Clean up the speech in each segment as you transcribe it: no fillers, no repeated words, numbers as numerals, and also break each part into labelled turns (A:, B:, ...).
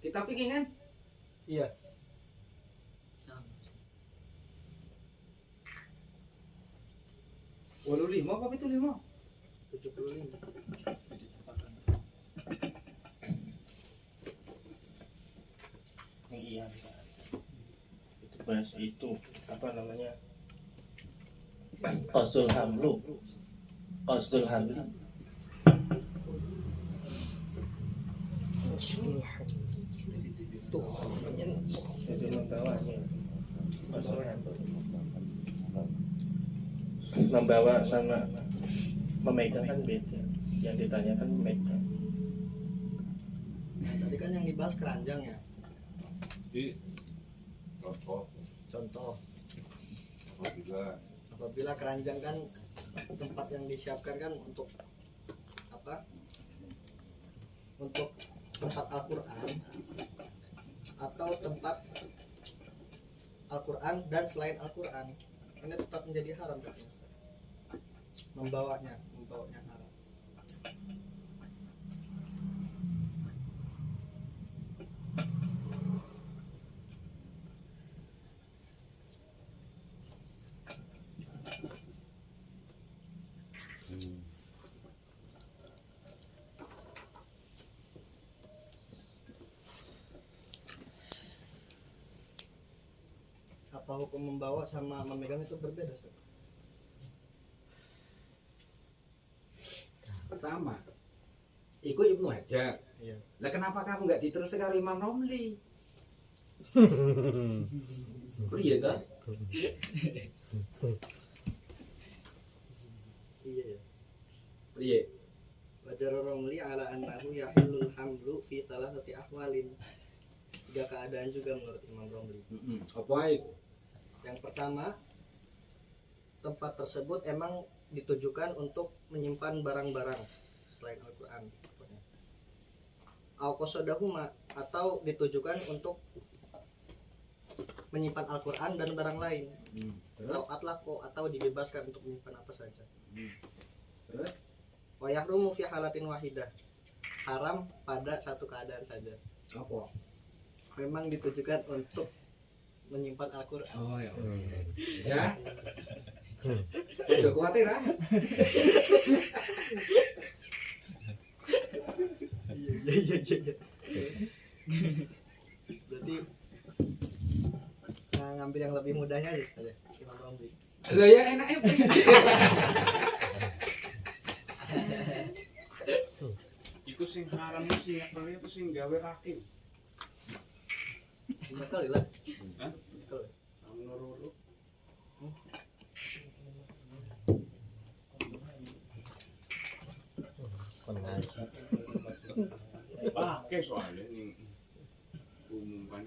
A: Kita pikir kan?
B: Iya.
A: Sama. 85 apa itu 5?
B: 75.
C: Iya. Itu bahas itu apa namanya? Qasdul hamlu. Qasdul hamli.
B: Tuh,
C: Itu membawanya. Qasdul hamlu. Membawa sama memegang kan beda. Yang ditanyakan memegang.
B: nah, tadi kan yang dibahas keranjang ya.
D: Jadi
B: Contoh,
D: apabila
B: apabila keranjang kan tempat yang disiapkan kan untuk apa? Untuk tempat Al-Qur'an atau tempat Al-Qur'an dan selain Al-Qur'an, ini tetap menjadi haram kan? Membawanya haram. Apa hukum membawa sama memegang itu berbeda, Sob?
A: Sama. Iku Ibnu Hajar.
B: Iya.
A: Lah kenapa kamu nggak diteruskan karo Imam Romli? Priye ta?
B: Iya ya.
A: Priye?
B: Wajar Romli ala annahu yahillul hamlu fi thalathati ahwalin. Tiga keadaan juga menurut Imam Romli.
A: Apa itu?
B: Yang pertama, tempat tersebut emang ditujukan untuk menyimpan barang-barang selain Al-Qur'an. Au qasodahuma, atau ditujukan untuk menyimpan Al-Qur'an dan barang lain.
A: Terus?
B: Atau atlaqo, atau dibebaskan untuk menyimpan apa saja.
A: Terus?
B: Wa yahrumu fi halatin wahidah. Haram pada satu keadaan saja.
A: Apa?
B: Memang ditujukan untuk menyimpan Al-Qur'an.
A: Oh ya. Ya. Udah khawatir ah.
B: Iya. Berarti ngambil yang lebih mudahnya aja saja. Imam Romli.
A: Lah ya enaknya priye?
D: iku sing haram sing ngakoni apa sing gawe kaki.
B: Lima kali lah.
D: Hah?
B: Lima kali.
D: Menurut pakai soalnya nih umum kan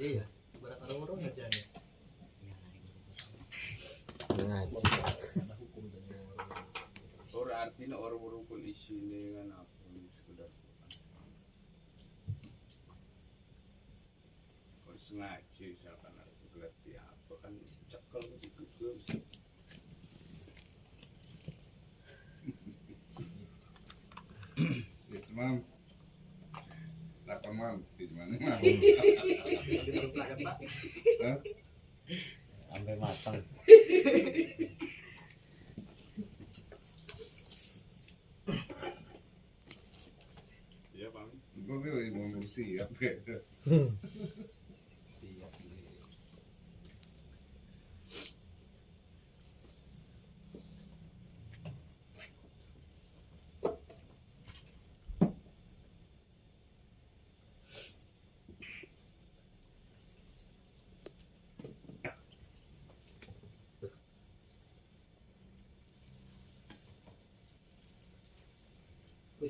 B: Iya. Berat orang-orang ngerjain.
D: orang artinya orang-orang pun isinya kan apa sekedar kalau sengaja misalkan aku berarti apa kan cekel gitu guys. Itu mam mam di mana mam
B: Diteruskan Pak.
E: Sampai matang.
D: iya bang gue mau siap gitu.
E: Siap.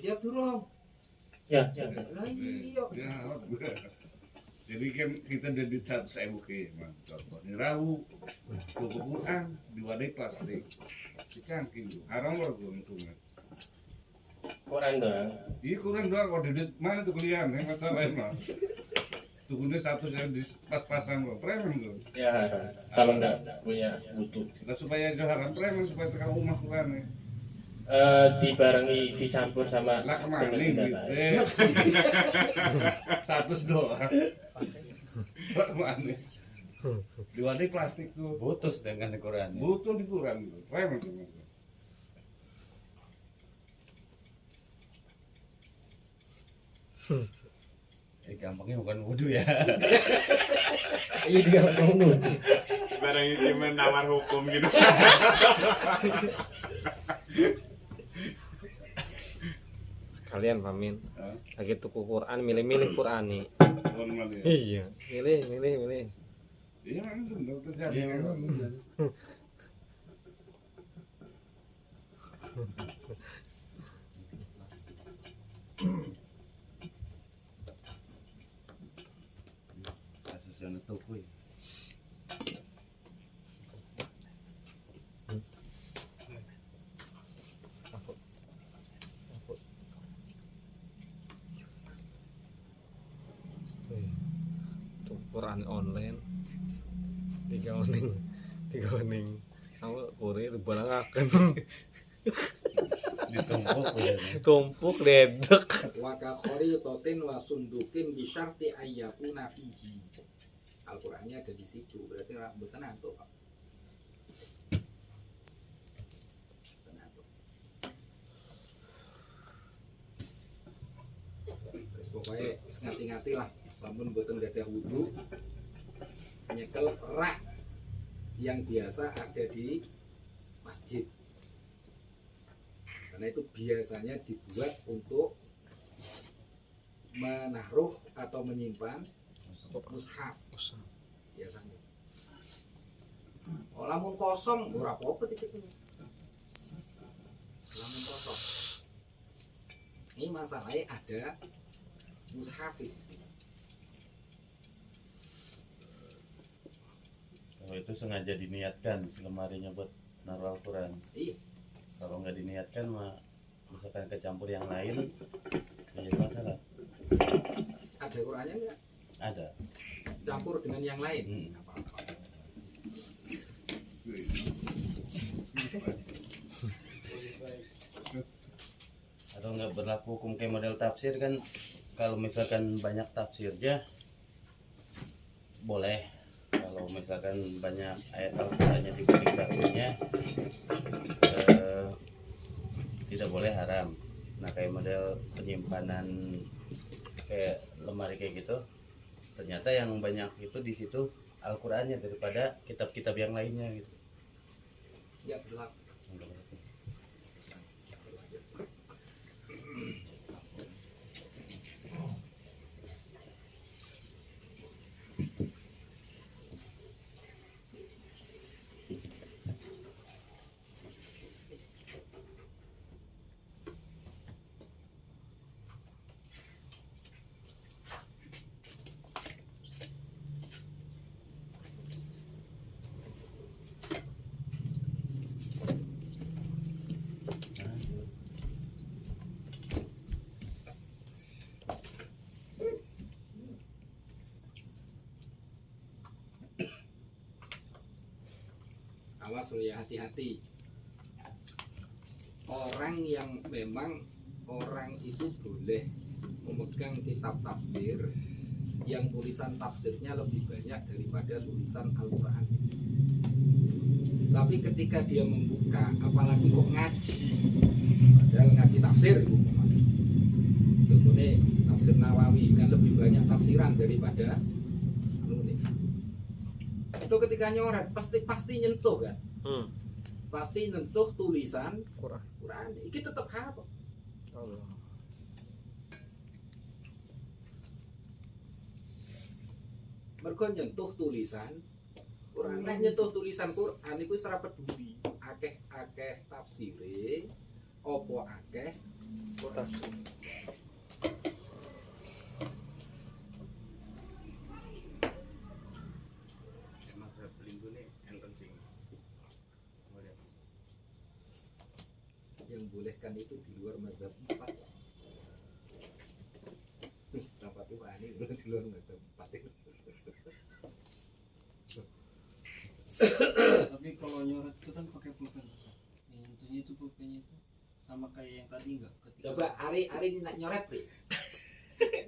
A: Siap durung.
C: Ya.
A: Lah iya.
D: Ya, jadi kan kita udah di 100.000 ke man. Contohnya rawu, buku Quran, di wadai plastik, dicangking tuh, haram lah gue untungnya.
C: Koran doang.
D: Iya Quran doang, kalau di mana tuh kalian, yang masalah emang. Tukunya satu yang di pas-pasan gue, preman gue.
C: Ya haram. Kalau nggak punya butuh.
D: Nah supaya itu haram preman supaya terkau rumah Quran nih.
C: dibarengi dicampur sama
D: Lah kemana
C: dengan
D: gitu?
C: negara.
D: Status doang. Lah kemana? Diwadai plastik tuh.
E: Putus dengan Quran.
D: Butuh dikurang gitu. Rem itu.
E: Gampangnya bukan wudhu ya.
B: Iya dia mau nuju.
F: Barang ini menawar hukum gitu.
G: Kalian pamin
D: Hah?
G: lagi tuku Quran milih-milih Quran nih.
D: Normal ya.
G: Iya, milih.
D: Iya memang benar terjadi.
E: Iya, memang benar. Kasus yang itu kuy.
G: Tuku Quran online. Tiga oning. Aku kurir balangaken.
E: Ditumpuk ya.
G: Tumpuk dedek.
A: Waka khoritotin wa sundukin bisyarti ayyakuna fihi. Al-Qur'annya ada di situ, berarti mboten antuk. Mboten antuk. Terus pokoknya ngati-ngati lah, lamun mboten gadah wudu, nyekel rak yang biasa ada di masjid. Karena itu biasanya dibuat untuk menaruh atau menyimpan mushaf biasanya. Oh, lamun kosong ora apa-apa dikit. Lamun kosong. Ini masalahnya ada mushaf di sini.
E: Kalau itu sengaja diniatkan lemarinya buat naruh Al-Quran.
A: Iya.
E: Kalau nggak diniatkan mah misalkan kecampur yang lain ya jadi masalah.
A: Ada Qur'annya enggak?
E: Ada.
A: Campur dengan yang lain.
E: Hmm.
A: Apa-apa.
E: Atau nggak berlaku hukum kayak model tafsir kan, kalau misalkan banyak tafsirnya boleh, kalau misalkan banyak ayat Al-Qur'annya di baginya tidak boleh, haram. Nah kayak model penyimpanan kayak lemari kayak gitu, ternyata yang banyak itu di situ Al-Qur'annya daripada kitab-kitab yang lainnya gitu.
A: Enggak berlaku. Awas lo ya, hati-hati. Orang yang memang orang itu boleh memegang kitab tafsir yang tulisan tafsirnya lebih banyak daripada tulisan Al-Quran. Tapi ketika dia membuka, apalagi kok ngaji, padahal ngaji tafsir, contohnya tafsir Nawawi kan lebih banyak tafsiran daripada itu ketika nyoret pasti nyentuh kan, pasti nyentuh tulisan Quran. Iki tetap hafal.
G: Allah.
A: Mergo nyentuh tulisan Quran. Nek nyentuh tulisan Quran iku wis ora peduli. Akeh tafsire opo akeh tafsir. Yang bolehkan itu di luar mazhab 4. Tempat itu wani di luar mazhab 4 itu.
B: Tapi kalau nyoret itu kan pakai pulpen. Yang nyentuhnya itu pulpennya itu sama kayak yang tadi enggak?
A: Coba Ari nak nyoret nih.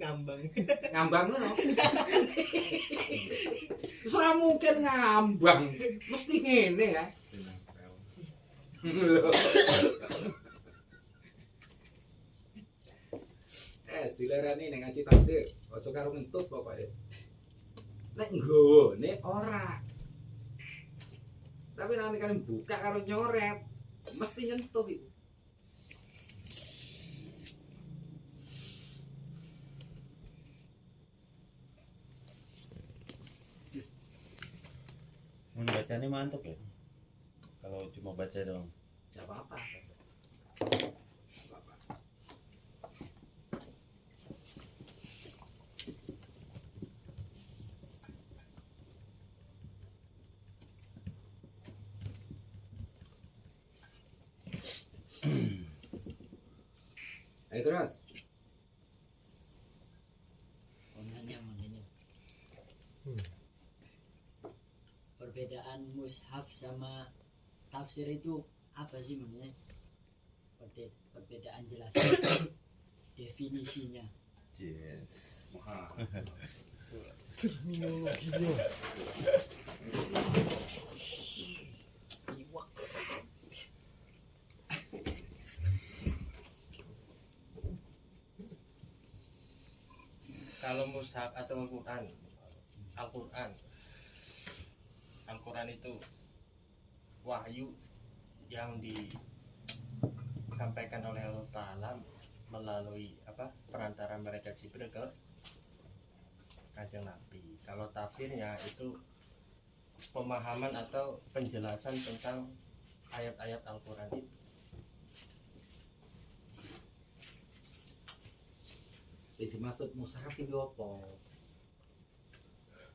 B: ngambang.
A: Ngambang ngono. Wis ora mungkin ngambang. Mesti ngene ya. Dilerani ning ngaji tafsir. Aja karo ngentut pokoke. Nek nggone ora. Tapi nek kan buka karo nyoret, mesti nyentuh itu.
E: Bacanya mantap ya. Kalau cuma baca dong.
A: Gak apa-apa. Ayo terus.
H: Perbedaan mushaf sama tafsir itu apa sih maksudnya? Perbedaan jelas. Definisinya.
E: Yes.
G: Terminologinya.
C: Kalau mushaf atau Al-Quran itu wahyu yang disampaikan oleh Allah Ta'ala melalui perantara mereka Jibril ke Kanjeng Nabi. Kalau tafsirnya itu pemahaman atau penjelasan tentang ayat-ayat Al-Quran itu.
A: Sing dimaksud mushaf iki apa?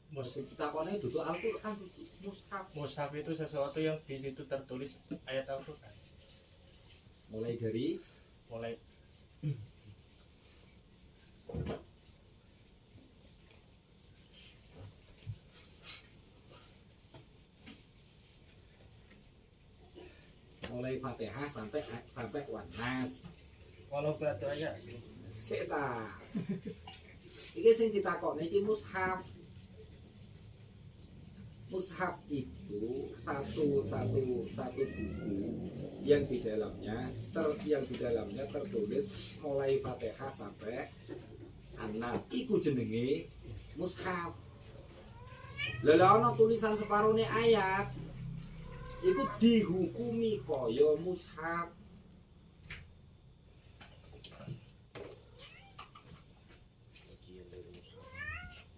A: Maksud kita kone duduk Al-Qur'an mushaf.
C: Mushaf itu sesuatu yang di situ tertulis ayat Al-Quran.
A: Mulai dari Fatihah sampai Wan-Nas.
C: Walau batu ayat.
A: Seta. Iki sing ditakokne iki mushaf. Mushaf itu satu buku yang di dalamnya tertulis mulai Fatihah sampai An-Nas. Iku jenenge mushaf. Lah ana tulisan separone ayat. Iku dihukumi kaya mushaf.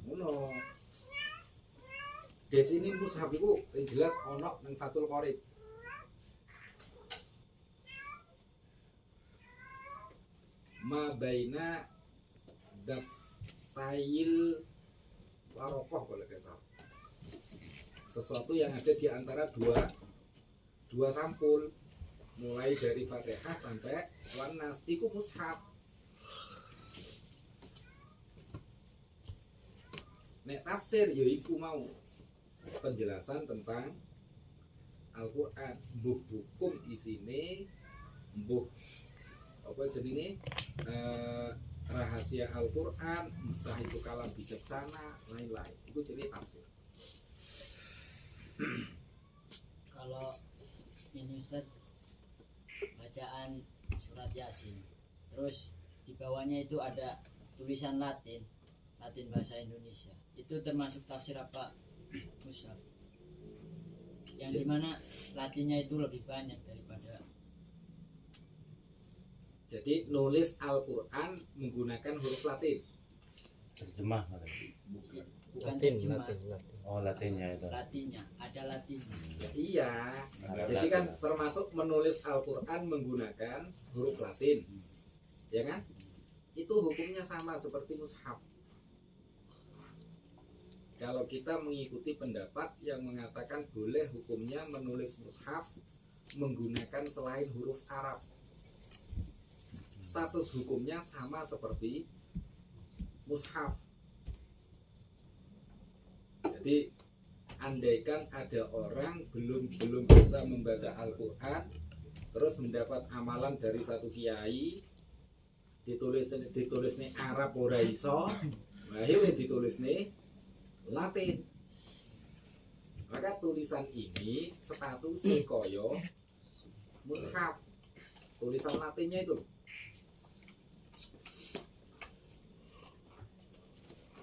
A: Ngono. Definisi mushaf iku sing jelas ana ning Fathul Qorib. Ma baina daftail warokoh kalau nggak salah. Sesuatu yang ada di antara dua sampul, mulai dari Fatihah sampai Wan-Nas, iku mushaf. Nek tafsir ya iku mau penjelasan tentang Al-Quran, mbuh hukum isine, mbuh apa jenenge rahasia Al-Quran, entah itu kalam bijaksana, lain-lain. Itu jenenge tafsir.
H: Kalau ini Ustaz, bacaan surat Yasin, terus di bawahnya itu ada tulisan Latin bahasa Indonesia, itu termasuk tafsir apa mushaf? Yang dimana Latinnya itu lebih banyak daripada.
A: Jadi nulis Al-Quran menggunakan huruf Latin.
E: Terjemah
H: Bukan
G: Latin.
H: terjemah.
E: Oh, Latinnya itu.
H: Latinnya, ada Latinnya.
A: Iya. Jadi kan termasuk menulis Al-Quran menggunakan huruf Latin, ya kan? Itu hukumnya sama seperti mushaf. Kalau kita mengikuti pendapat yang mengatakan boleh hukumnya menulis mushaf menggunakan selain huruf Arab, status hukumnya sama seperti mushaf. Jadi andaikan ada orang belum bisa membaca Al-Quran, terus mendapat amalan dari satu kiai, ditulis nih Arab ora iso, akhirnya ditulis nih Latin. Maka tulisan ini statusnya koyo mushaf, tulisan Latinnya itu.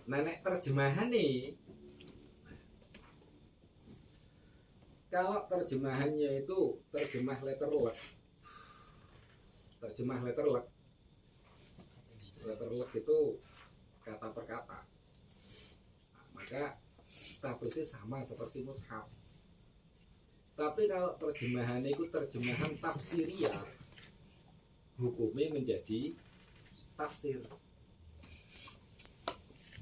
A: Nenek terjemahan nih, kalau terjemahannya itu terjemah letterless, letterless itu kata per kata, nah, maka statusnya sama seperti mushaf. Tapi kalau terjemahannya itu terjemahan tafsiriyah, hukumnya menjadi tafsir.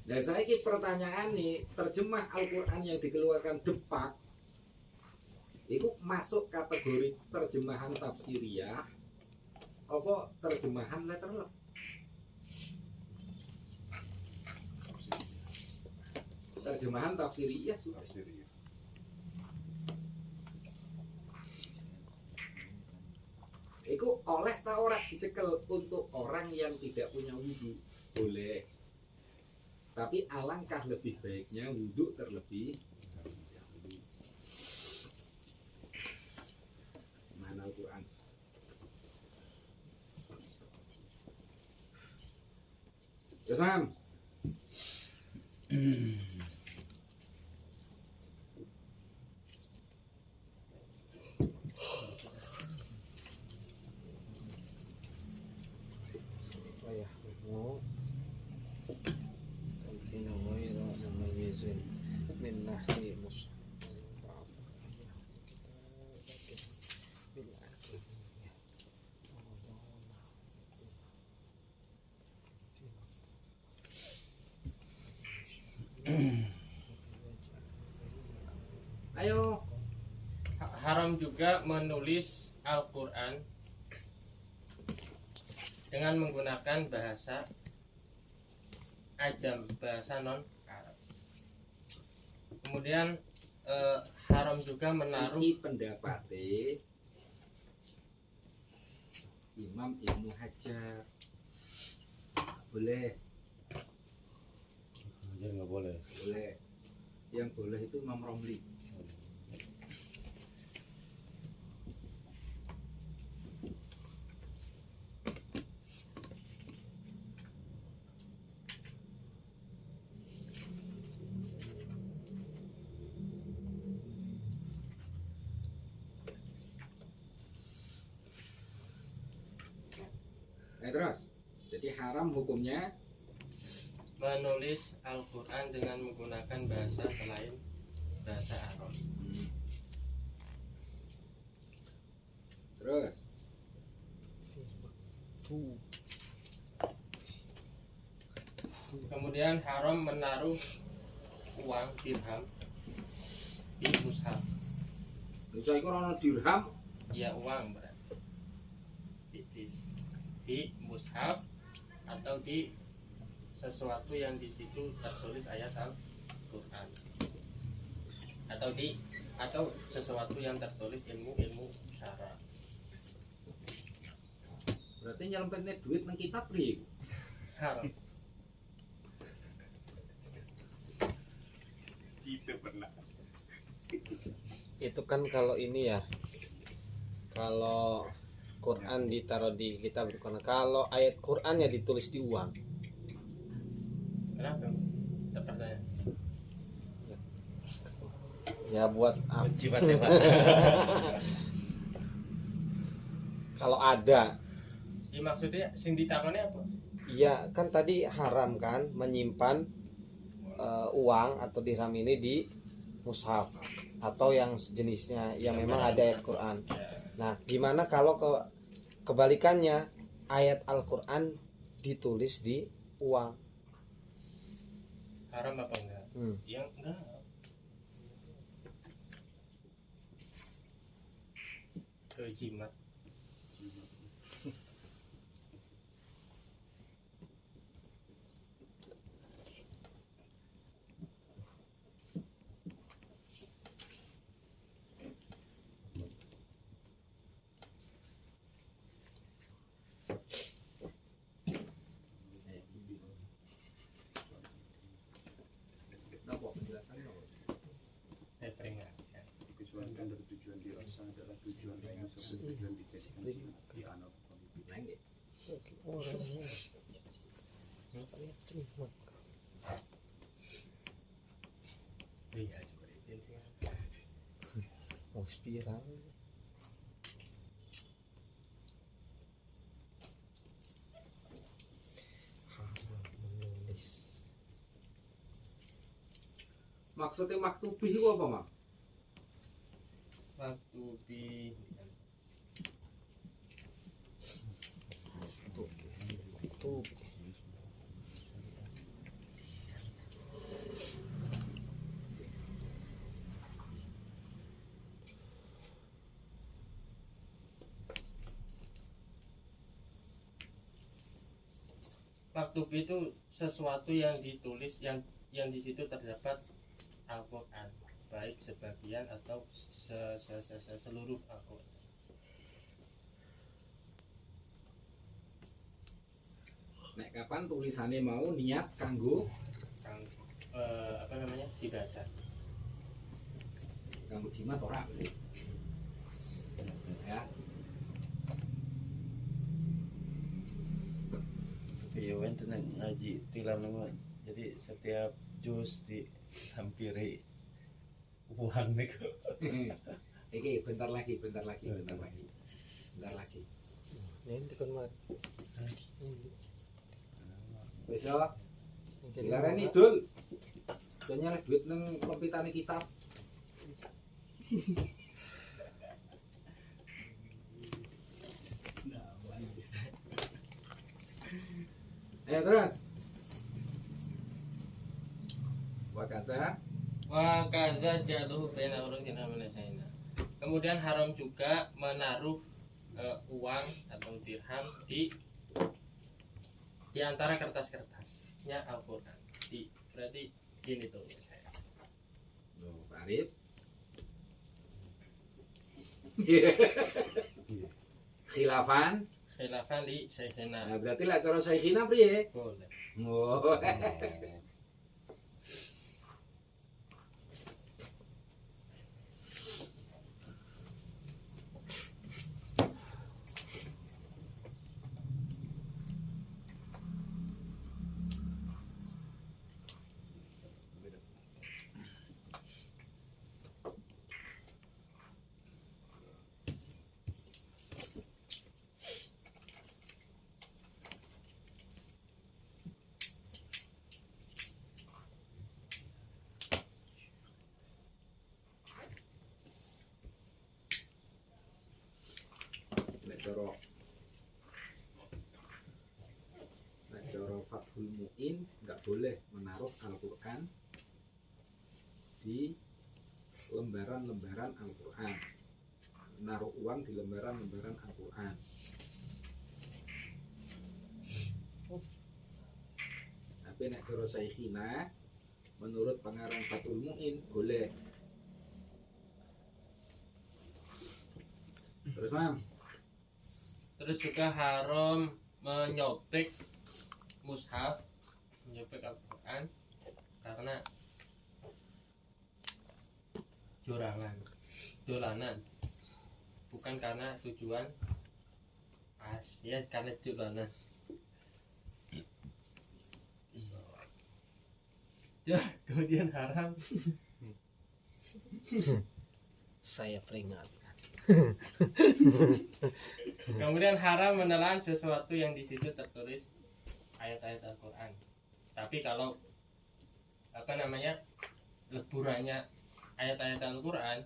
A: Nah saya ini pertanyaan nih, terjemah Al-Quran yang dikeluarkan Depak itu masuk kategori terjemahan tafsiriyah apa terjemahan letterless? Terjemahan tafsiriyah sudah. Itu oleh tak orang dicekel untuk orang yang tidak punya wudhu boleh. Tapi alangkah lebih baiknya wudhu terlebih dahulu. Mana Al-Quran? Ya Sam. Ayo.
C: Haram juga menulis Al-Quran dengan menggunakan bahasa ajam, bahasa non Arab. Kemudian haram juga menaruh
A: Iki pendapatnya Imam Ibnu Hajar. Boleh.
E: Hajar nggak boleh.
A: Boleh. Yang boleh itu Imam Romli. Nah, terus, jadi haram hukumnya
C: menulis Al-Quran dengan menggunakan bahasa selain bahasa Arab.
A: Terus,
C: Kemudian haram menaruh uang dirham di mushaf.
A: saya itu orang dirham,
C: Ya uang berarti di mushaf atau di sesuatu yang di situ tertulis ayat Al-Quran atau sesuatu yang tertulis ilmu syara.
A: berarti nyelempetnya duit nang kitab nih.
C: Haram.
F: Itu pernah.
G: Itu kan kalau ini ya, kalau Quran ditaruh di kitab Al-Quran, kalau ayat Quran ya ditulis di uang.
C: Kenapa? Pertanyaan.
G: Ya buat
E: Jimatnya Pak.
G: kalau ada.
C: Ya, maksudnya sing ditangani apa?
G: Iya kan tadi haram kan menyimpan uang atau dirham ini di mushaf atau yang sejenisnya yang memang ada ayat Quran. Nah, gimana kalau kebalikannya ayat Al-Quran ditulis di uang?
C: Haram apa enggak? Yang enggak. Kejimat.
A: Neng,
G: orangnya
C: Iya seperti itu sih.
G: mau spiral. Menulis
A: maksudnya maktubih itu apa, Mak?
C: Waktu di
G: tuh
C: maktub itu sesuatu yang ditulis yang di situ terdapat Al-Qur'an, baik sebagian atau seluruh Al-Qur'an.
A: Nek kapan tulisannya mau niat kanggo
C: Apa namanya? Dibaca.
A: kanggo jimat ora berarti. Ya.
E: Iya kan tenang ngaji tilam nama. Jadi setiap juz dihampiri uang nih.
A: Iki bentar lagi.
G: ini di kamar
A: Wis yo, dilarani Dul. Soalnya duit nang lompitane kitab. Ayo terus. Wakata
C: Wa kadza ja'aluhu baina urujina malasaina. Kemudian haram juga menaruh uang atau dirham di antara kertas-kertasnya Al-Qur'an. Berarti gini tuh saya.
A: Loh, Pak Arif. Khilafan.
C: Khilafan li Syekhina.
A: Nah, berarti lek cara Syekhina priye?
C: Boleh.
A: Oh. Cara Fathul Mu'in nggak boleh menaruh Al-Quran di lembaran-lembaran Al-Quran, menaruh uang di lembaran-lembaran Al-Quran. Tapi nek cara Syekhina menurut pengarang Fathul Mu'in boleh. Terus Mam,
C: Terus juga haram menyobek mushaf, menyobek Al-Qur'an karena dolanan, bukan karena tujuan ya karena dolanan. Ya, kemudian haram
G: saya peringatkan.
C: Kemudian haram menelan sesuatu yang di situ tertulis ayat-ayat Al-Qur'an. Tapi kalau leburannya ayat-ayat Al-Qur'an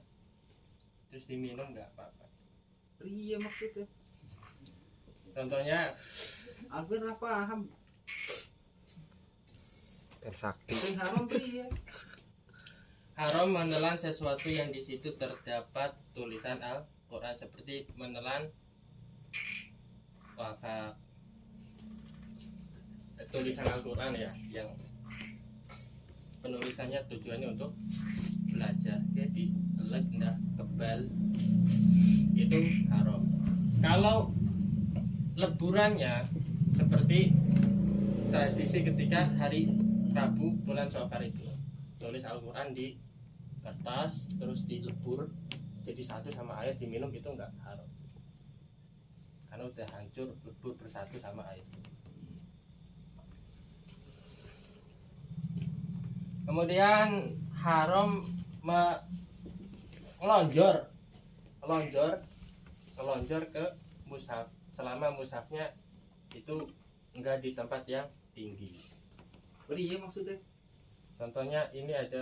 C: terus diminum nggak apa-apa.
A: iya maksudnya.
C: Contohnya
A: Alvin apa paham?
G: Persakti.
A: Sing haram priye?
C: haram menelan sesuatu yang di situ terdapat tulisan Al-Qur'an, seperti menelan tulisan Al-Qur'an ya, yang penulisannya tujuannya untuk belajar, jadi elek ndak kebal, itu haram. Kalau leburannya seperti tradisi ketika hari Rabu bulan Syawal itu tulis Al-Qur'an di kertas terus dilebur jadi satu sama air diminum, itu enggak haram. karena udah hancur lebur bersatu sama air. Kemudian haram ngelonjor ke mushaf selama mushafnya itu enggak di tempat yang tinggi.
A: Beri ya maksudnya.
C: Contohnya ini ada